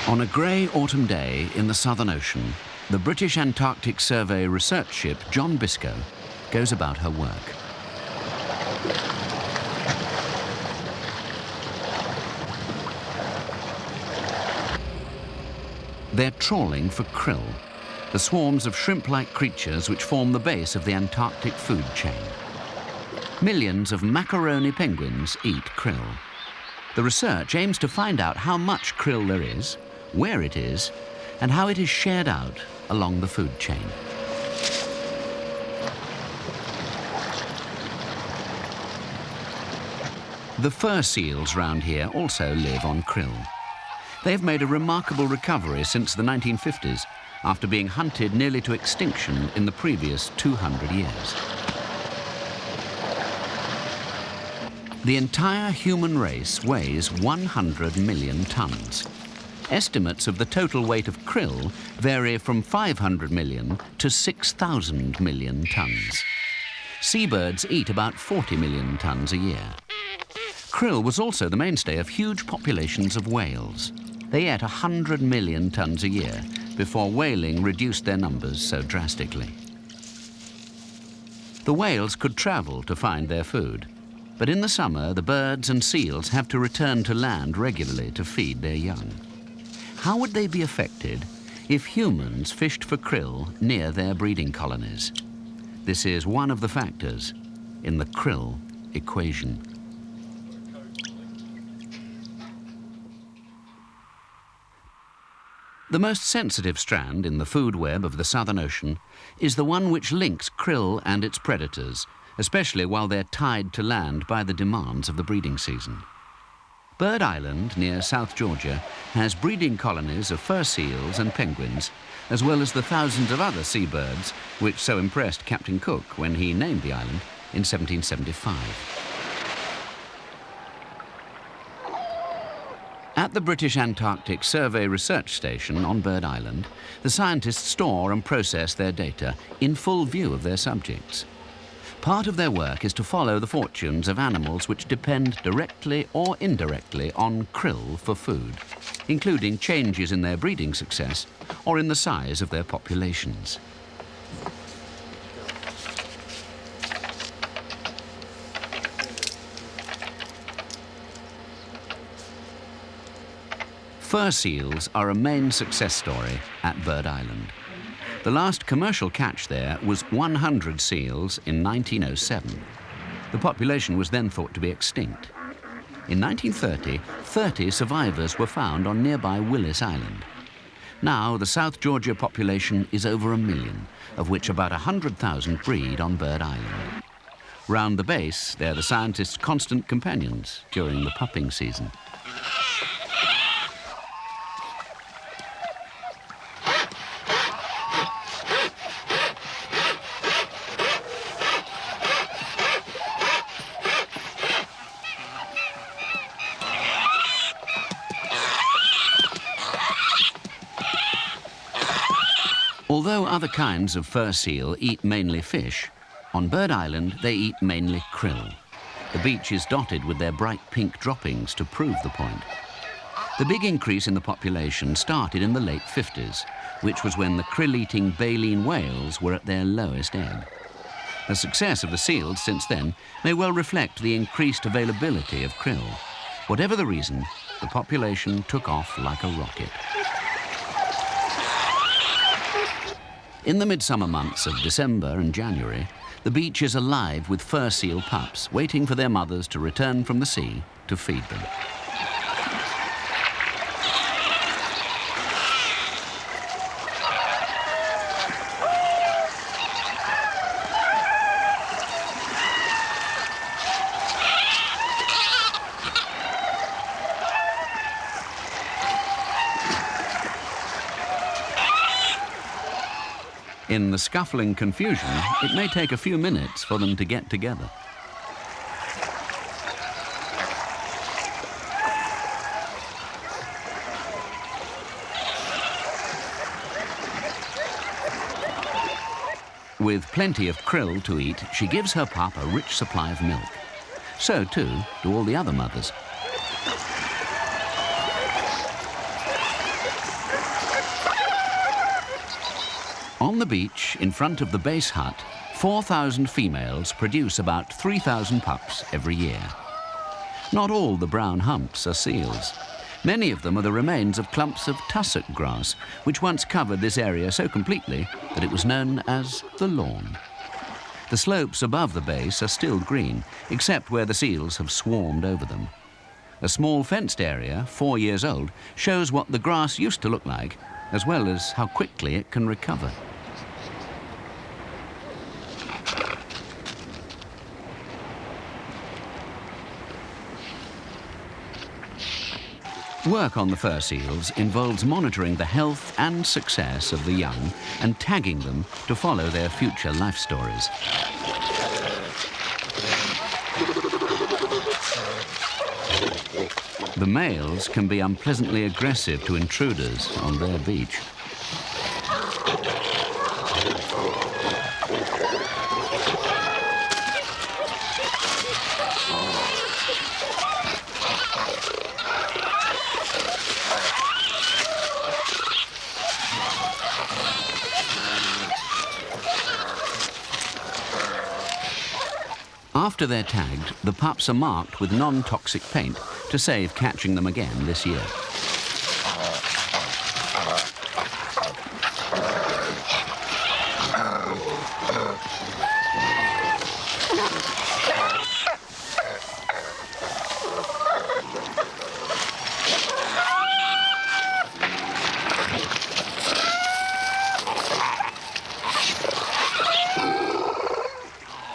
On a grey autumn day in the Southern Ocean, the British Antarctic Survey research ship John Biscoe goes about her work. They're trawling for krill, the swarms of shrimp-like creatures which form the base of the Antarctic food chain. Millions of macaroni penguins eat krill. The research aims to find out how much krill there is, where it is, and how it is shared out along the food chain. The fur seals round here also live on krill. They've made a remarkable recovery since the 1950s, after being hunted nearly to extinction in the previous 200 years. The entire human race weighs 100 million tons. Estimates of the total weight of krill vary from 500 million to 6,000 million tons. Seabirds eat about 40 million tons a year. Krill was also the mainstay of huge populations of whales. They ate 100 million tons a year before whaling reduced their numbers so drastically. The whales could travel to find their food, but in the summer the birds and seals have to return to land regularly to feed their young. How would they be affected if humans fished for krill near their breeding colonies? This is one of the factors in the krill equation. The most sensitive strand in the food web of the Southern Ocean is the one which links krill and its predators, especially while they're tied to land by the demands of the breeding season. Bird Island, near South Georgia, has breeding colonies of fur seals and penguins, as well as the thousands of other seabirds which so impressed Captain Cook when he named the island in 1775. At the British Antarctic Survey Research Station on Bird Island, the scientists store and process their data in full view of their subjects. Part of their work is to follow the fortunes of animals which depend directly or indirectly on krill for food, including changes in their breeding success or in the size of their populations. Fur seals are a main success story at Bird Island. The last commercial catch there was 100 seals in 1907. The population was then thought to be extinct. In 1930, 30 survivors were found on nearby Willis Island. Now, the South Georgia population is over 1 million, of which about 100,000 breed on Bird Island. Round the base, they're the scientists' constant companions during the pupping season. Although other kinds of fur seal eat mainly fish, on Bird Island they eat mainly krill. The beach is dotted with their bright pink droppings to prove the point. The big increase in the population started in the late 50s, which was when the krill-eating baleen whales were at their lowest ebb. The success of the seals since then may well reflect the increased availability of krill. Whatever the reason, the population took off like a rocket. In the midsummer months of December and January, the beach is alive with fur seal pups waiting for their mothers to return from the sea to feed them. In the scuffling confusion, it may take a few minutes for them to get together. With plenty of krill to eat, she gives her pup a rich supply of milk. So, too, do all the other mothers. On the beach, in front of the base hut, 4,000 females produce about 3,000 pups every year. Not all the brown humps are seals. Many of them are the remains of clumps of tussock grass, which once covered this area so completely that it was known as the lawn. The slopes above the base are still green, except where the seals have swarmed over them. A small fenced area, 4 years old, shows what the grass used to look like, as well as how quickly it can recover. Work on the fur seals involves monitoring the health and success of the young and tagging them to follow their future life stories. The males can be unpleasantly aggressive to intruders on their beach. After they're tagged, the pups are marked with non-toxic paint to save catching them again this year.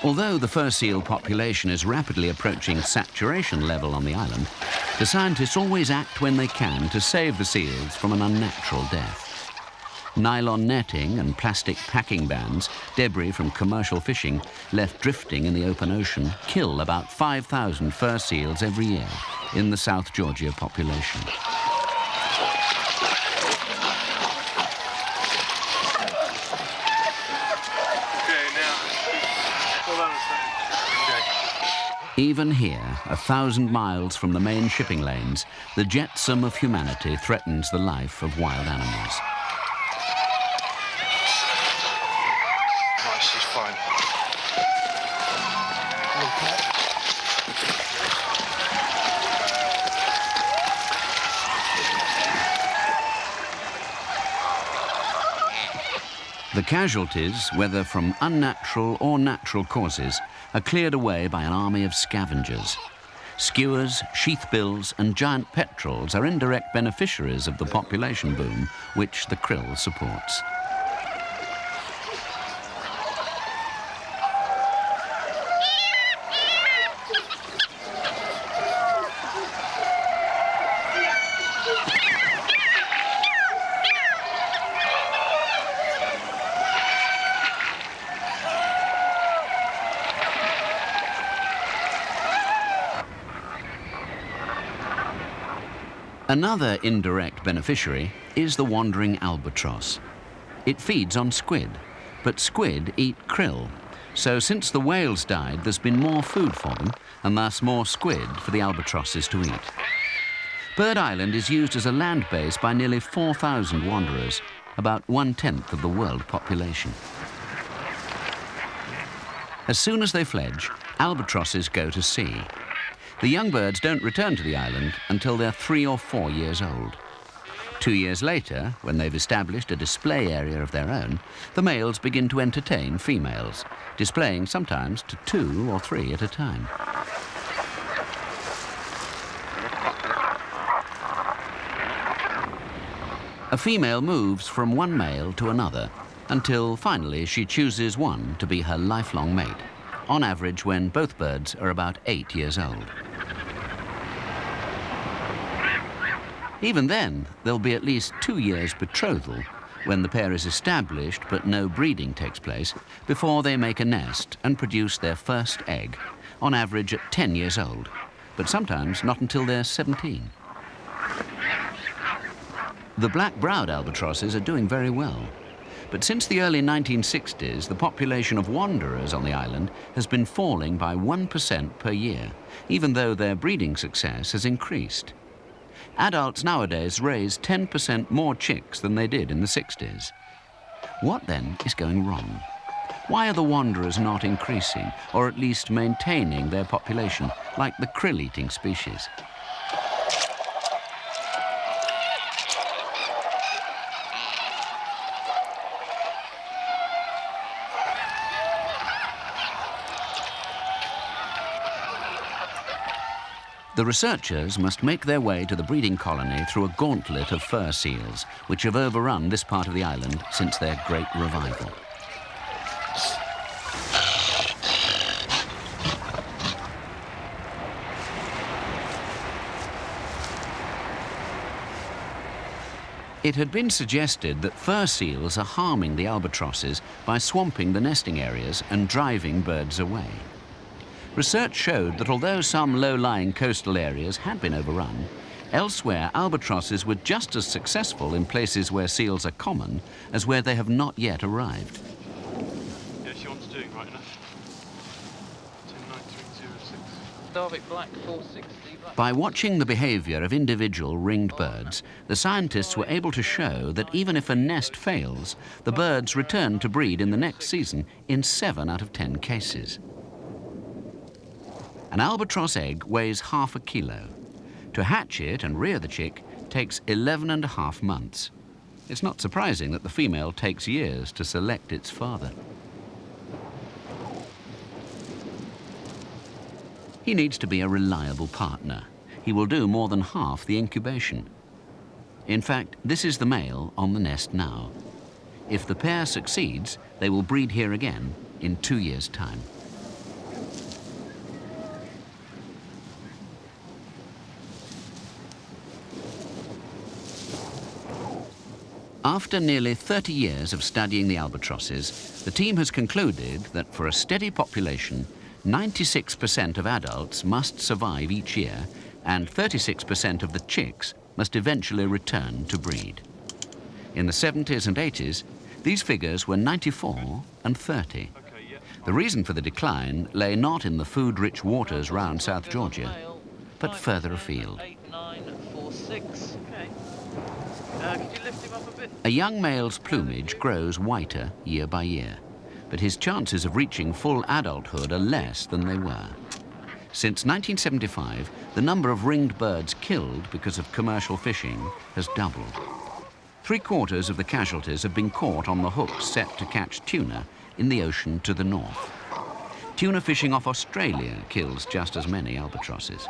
Although the fur seal population is rapidly approaching saturation level on the island, the scientists always act when they can to save the seals from an unnatural death. Nylon netting and plastic packing bands, debris from commercial fishing left drifting in the open ocean, kill about 5,000 fur seals every year in the South Georgia population. Even here, 1,000 miles from the main shipping lanes, the jetsam of humanity threatens the life of wild animals. Right, she's fine. The casualties, whether from unnatural or natural causes, are cleared away by an army of scavengers. Skuas, sheathbills and giant petrels are indirect beneficiaries of the population boom which the krill supports. Another indirect beneficiary is the wandering albatross. It feeds on squid, but squid eat krill. So since the whales died, there's been more food for them, and thus more squid for the albatrosses to eat. Bird Island is used as a land base by nearly 4,000 wanderers, about 1/10 of the world population. As soon as they fledge, albatrosses go to sea. The young birds don't return to the island until they're 3 or 4 years old. 2 years later, when they've established a display area of their own, the males begin to entertain females, displaying sometimes to 2 or 3 at a time. A female moves from one male to another until finally she chooses one to be her lifelong mate, on average when both birds are about 8 years old. Even then, there'll be at least 2 years betrothal when the pair is established but no breeding takes place before they make a nest and produce their first egg, on average at 10 years old, but sometimes not until they're 17. The black-browed albatrosses are doing very well. But since the early 1960s, the population of wanderers on the island has been falling by 1% per year, even though their breeding success has increased. Adults nowadays raise 10% more chicks than they did in the 60s. What then is going wrong? Why are the wanderers not increasing, or at least maintaining their population, like the krill-eating species? The researchers must make their way to the breeding colony through a gauntlet of fur seals, which have overrun this part of the island since their great revival. It had been suggested that fur seals are harming the albatrosses by swamping the nesting areas and driving birds away. Research showed that although some low-lying coastal areas had been overrun, elsewhere albatrosses were just as successful in places where seals are common as where they have not yet arrived. Yeah, she wants doing right enough. 109306. Darvic Black 460. By watching the behavior of individual ringed birds, the scientists were able to show that even if a nest fails, the birds return to breed in the next season in 7 out of 10 cases. An albatross egg weighs half a kilo. To hatch it and rear the chick takes 11.5 months. It's not surprising that the female takes years to select its father. He needs to be a reliable partner. He will do more than half the incubation. In fact, this is the male on the nest now. If the pair succeeds, they will breed here again in 2 years' time. After nearly 30 years of studying the albatrosses, the team has concluded that for a steady population, 96% of adults must survive each year, and 36% of the chicks must eventually return to breed. In the 70s and 80s, these figures were 94 and 30. The reason for the decline lay not in the food-rich waters round South Georgia, but further afield. 8946. Okay. Could you lift him up a bit? A young male's plumage grows whiter year by year, but his chances of reaching full adulthood are less than they were. Since 1975, the number of ringed birds killed because of commercial fishing has doubled. 3/4 of the casualties have been caught on the hooks set to catch tuna in the ocean to the north. Tuna fishing off Australia kills just as many albatrosses.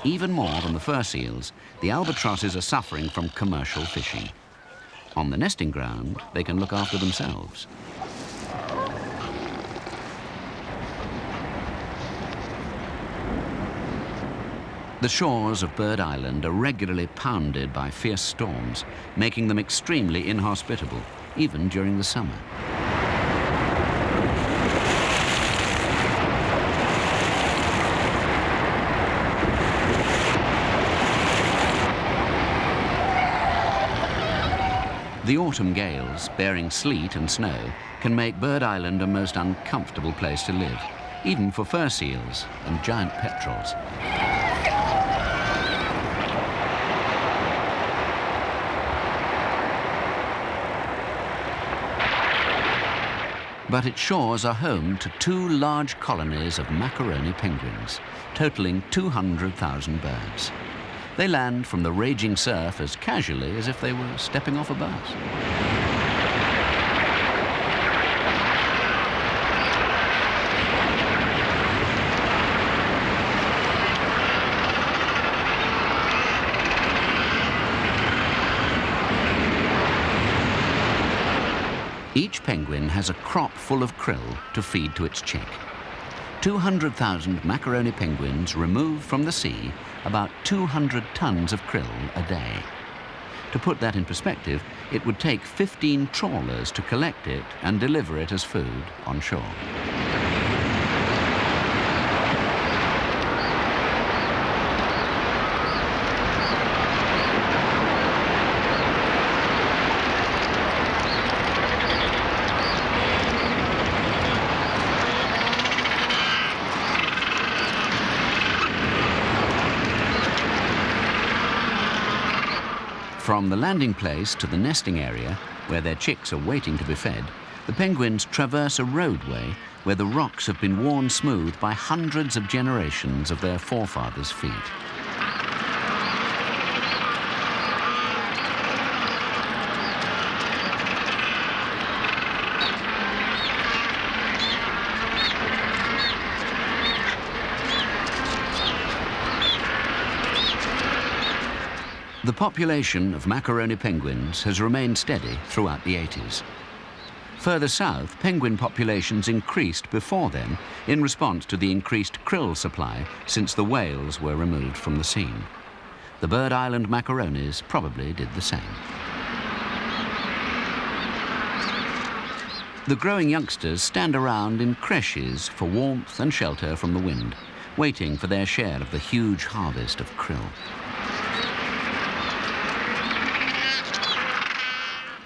Even more than the fur seals, the albatrosses are suffering from commercial fishing. On the nesting ground, they can look after themselves. The shores of Bird Island are regularly pounded by fierce storms, making them extremely inhospitable, even during the summer. The autumn gales, bearing sleet and snow, can make Bird Island a most uncomfortable place to live, even for fur seals and giant petrels. But its shores are home to 2 large colonies of macaroni penguins, totaling 200,000 birds. They land from the raging surf as casually as if they were stepping off a bus. Each penguin has a crop full of krill to feed to its chick. 200,000 macaroni penguins remove from the sea about 200 tons of krill a day. To put that in perspective, it would take 15 trawlers to collect it and deliver it as food on shore. From the landing place to the nesting area, where their chicks are waiting to be fed, the penguins traverse a roadway where the rocks have been worn smooth by hundreds of generations of their forefathers' feet. The population of macaroni penguins has remained steady throughout the 80s. Further south, penguin populations increased before then in response to the increased krill supply since the whales were removed from the scene. The Bird Island macaronis probably did the same. The growing youngsters stand around in creches for warmth and shelter from the wind, waiting for their share of the huge harvest of krill.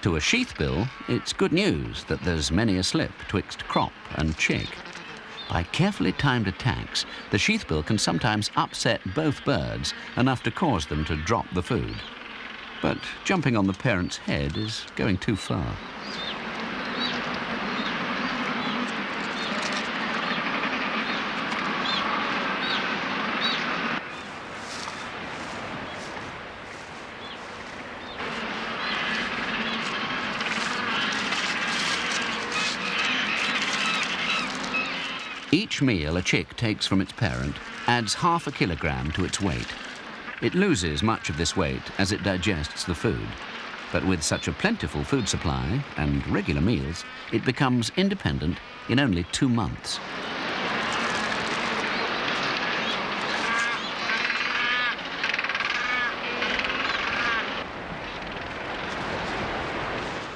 To a sheathbill, it's good news that there's many a slip twixt crop and chick. By carefully timed attacks, the sheathbill can sometimes upset both birds enough to cause them to drop the food. But jumping on the parent's head is going too far. Each meal a chick takes from its parent adds half a kilogram to its weight. It loses much of this weight as it digests the food. But with such a plentiful food supply and regular meals, it becomes independent in only 2 months.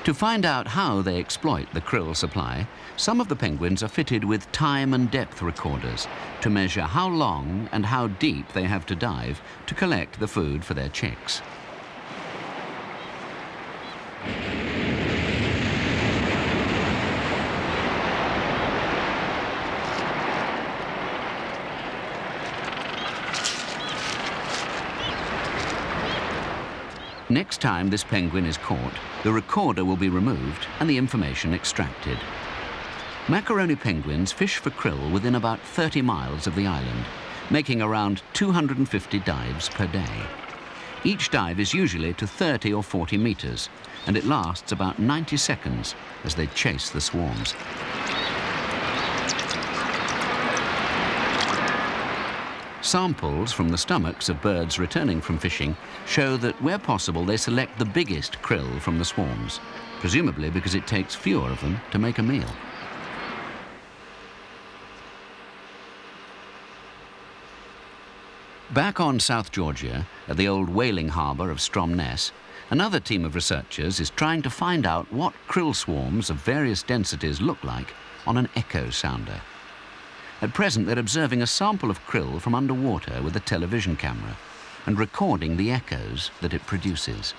To find out how they exploit the krill supply, some of the penguins are fitted with time and depth recorders to measure how long and how deep they have to dive to collect the food for their chicks. Next time this penguin is caught, the recorder will be removed and the information extracted. Macaroni penguins fish for krill within about 30 miles of the island, making around 250 dives per day. Each dive is usually to 30 or 40 meters, and it lasts about 90 seconds as they chase the swarms. Samples from the stomachs of birds returning from fishing show that where possible they select the biggest krill from the swarms, presumably because it takes fewer of them to make a meal. Back on South Georgia, at the old whaling harbour of Stromness, another team of researchers is trying to find out what krill swarms of various densities look like on an echo sounder. At present, they're observing a sample of krill from underwater with a television camera and recording the echoes that it produces.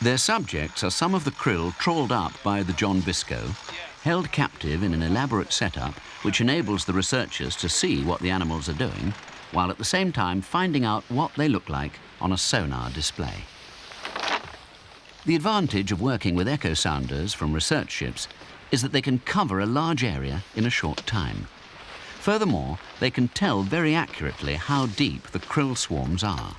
Their subjects are some of the krill trawled up by the John Biscoe, held captive in an elaborate setup which enables the researchers to see what the animals are doing, while at the same time finding out what they look like on a sonar display. The advantage of working with echo sounders from research ships is that they can cover a large area in a short time. Furthermore, they can tell very accurately how deep the krill swarms are.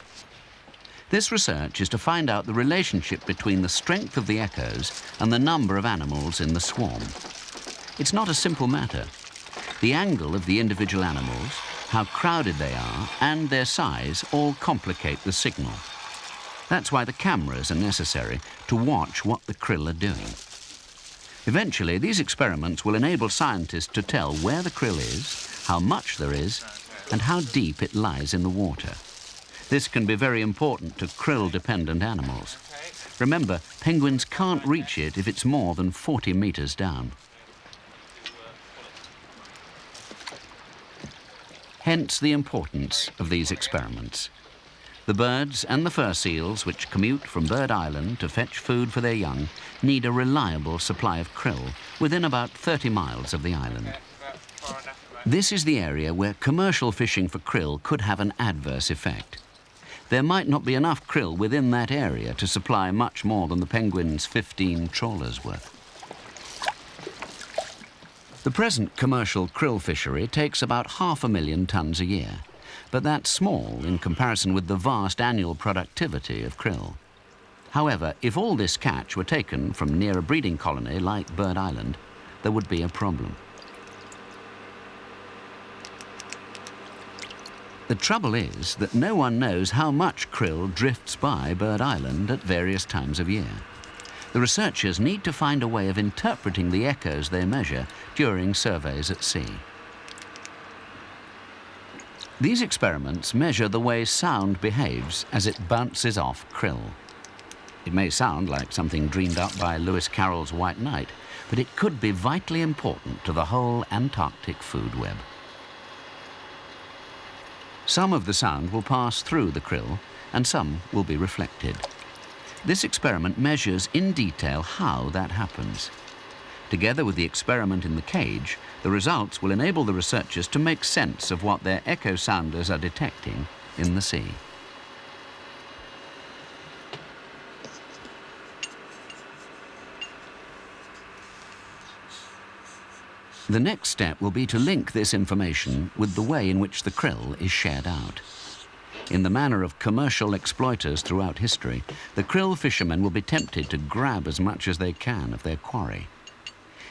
This research is to find out the relationship between the strength of the echoes and the number of animals in the swarm. It's not a simple matter. The angle of the individual animals, how crowded they are, and their size all complicate the signal. That's why the cameras are necessary to watch what the krill are doing. Eventually, these experiments will enable scientists to tell where the krill is, how much there is, and how deep it lies in the water. This can be very important to krill-dependent animals. Remember, penguins can't reach it if it's more than 40 meters down. Hence the importance of these experiments. The birds and the fur seals which commute from Bird Island to fetch food for their young need a reliable supply of krill within about 30 miles of the island. This is the area where commercial fishing for krill could have an adverse effect. There might not be enough krill within that area to supply much more than the penguins' 15 trawlers worth. The present commercial krill fishery takes about 500,000 tonnes a year, but that's small in comparison with the vast annual productivity of krill. However, if all this catch were taken from near a breeding colony like Bird Island, there would be a problem. The trouble is that no one knows how much krill drifts by Bird Island at various times of year. The researchers need to find a way of interpreting the echoes they measure during surveys at sea. These experiments measure the way sound behaves as it bounces off krill. It may sound like something dreamed up by Lewis Carroll's White Night, but it could be vitally important to the whole Antarctic food web. Some of the sound will pass through the krill, and some will be reflected. This experiment measures in detail how that happens. Together with the experiment in the cage, the results will enable the researchers to make sense of what their echo sounders are detecting in the sea. The next step will be to link this information with the way in which the krill is shared out. In the manner of commercial exploiters throughout history, the krill fishermen will be tempted to grab as much as they can of their quarry.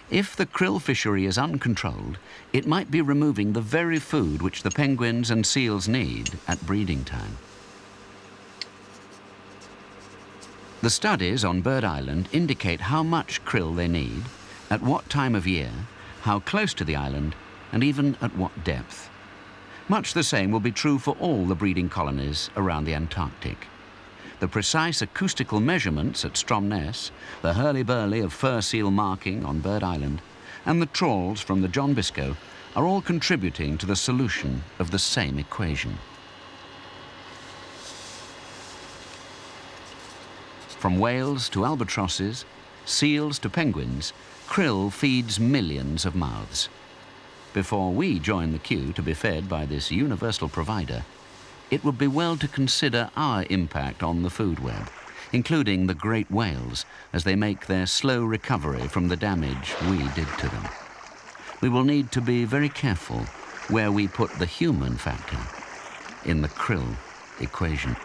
If the krill fishery is uncontrolled, it might be removing the very food which the penguins and seals need at breeding time. The studies on Bird Island indicate how much krill they need, at what time of year, how close to the island, and even at what depth. Much the same will be true for all the breeding colonies around the Antarctic. The precise acoustical measurements at Stromness, the hurly-burly of fur seal marking on Bird Island, and the trawls from the John Biscoe are all contributing to the solution of the same equation. From whales to albatrosses, seals to penguins, krill feeds millions of mouths. Before we join the queue to be fed by this universal provider, it would be well to consider our impact on the food web, including the great whales as they make their slow recovery from the damage we did to them. We will need to be very careful where we put the human factor in the krill equation.